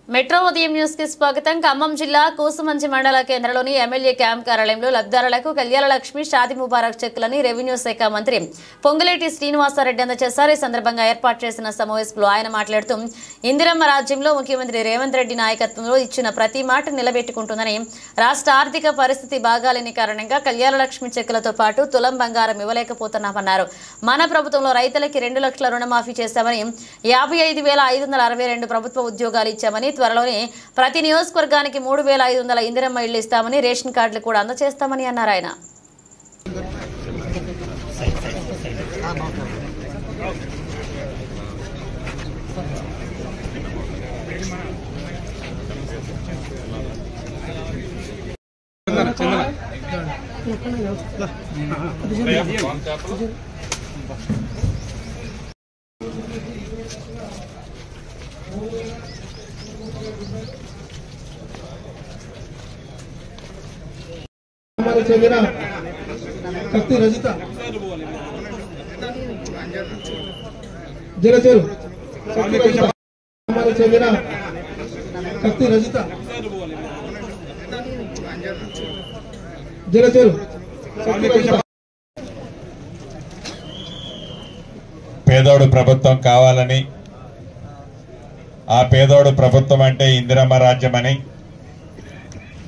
Metro ఉదయం news కి స్వాగతం. ఖమ్మం జిల్లా కూసుమంచి మండల కేంద్రంలోని ఎమ్మెల్యే క్యాంప్ కార్యాలయంలో లబ్ధిదారులకు కళ్యాణ లక్ష్మి షాదీ ముబారక్ చెక్కులని రెవెన్యూ శాఖ మంత్రి పొంగులేటి శ్రీనివాసరెడ్డి అందజేశారు. ఈ సందర్భంగా ఏర్పాటు చేసిన సమావేశంలో ఆయన మాట్లాడుతూ ఇందిరమ్మ రాజ్యంలో ముఖ్యమంత్రి రేవంత్ రెడ్డి నాయకత్వంలో ఇచ్చిన ప్రతి మాట నిలబెట్టుకుంటుందని, రాష్ట్ర ఆర్థిక పరిస్థితి బాగాలేని కారణంగా కళ్యాణ లక్ష్మి చెక్కులతో పాటు తులం బంగారం ఇవ్వలేకపోతున్నామన్నారు. మన ప్రభుత్వంలో రైతులకి 2 లక్షల రుణమాఫీ చేశామని, 55,562 ప్రభుత్వ ఉద్యోగాలు ఇచ్చామని, త్వరలోనే ప్రతి నియోజకవర్గానికి 3,500 ఇందిరమ్మ ఇళ్లు ఇస్తామని, రేషన్ కార్డులు కూడా అందజేస్తామని అన్నారు. ఆయన చెందిన కత్తి రజిత జలచేరు చెందిన కత్తి రజిత జలచేరు పేదోడు ప్రభుత్వం కావాలని, ఆ పేదోడు ప్రభుత్వం అంటే ఇందిరమ్మ రాజ్యమని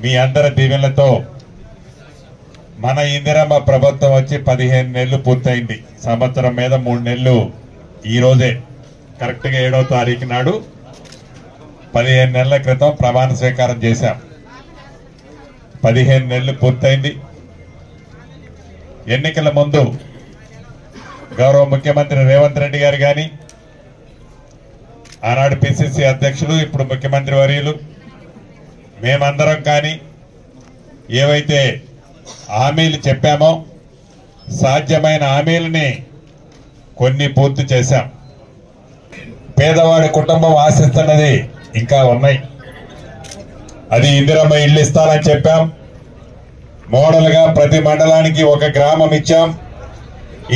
మీ అందరి దీవెనలతో మన ఇందిరమ్మ ప్రభుత్వం వచ్చి 15 నెలలు పూర్తయింది. సంవత్సరం మీద 3 నెలలు ఈ రోజే కరెక్ట్ గా 7వ తారీఖు నాడు 15 నెలల క్రితం ప్రమాణ స్వీకారం చేశాం. 15 నెలలు పూర్తయింది. ఎన్నికల ముందు గౌరవ ముఖ్యమంత్రి రేవంత్ రెడ్డి గారు కానీ, ఆనాడు పిసిసి అధ్యక్షులు ఇప్పుడు ముఖ్యమంత్రి వర్యులు మేమందరం కానీ ఏవైతే హామీలు చెప్పామో సాధ్యమైన హామీలని కొన్ని పూర్తి చేశాం. పేదవాడి కుటుంబం ఆశిస్తున్నది ఇంకా ఉన్నాయి. అది ఇందిరమ్మ ఇల్లు ఇస్తానని చెప్పాం. మోడల్ గా ప్రతి మండలానికి ఒక గ్రామం ఇచ్చాం.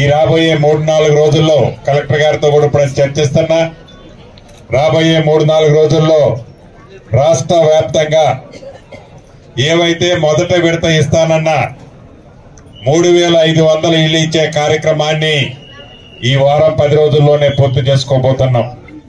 ఈ రాబోయే 3-4 రోజుల్లో కలెక్టర్ గారితో కూడా ఇప్పుడు చర్చిస్తున్నా. రాబోయే 3-4 రోజుల్లో రాష్ట్ర వ్యాప్తంగా ఏవైతే మొదట విడత ఇస్తానన్న 3,500 ఇల్లు ఇచ్చే కార్యక్రమాన్ని ఈ వారం 10 రోజుల్లోనే పూర్తి చేసుకోబోతున్నాం.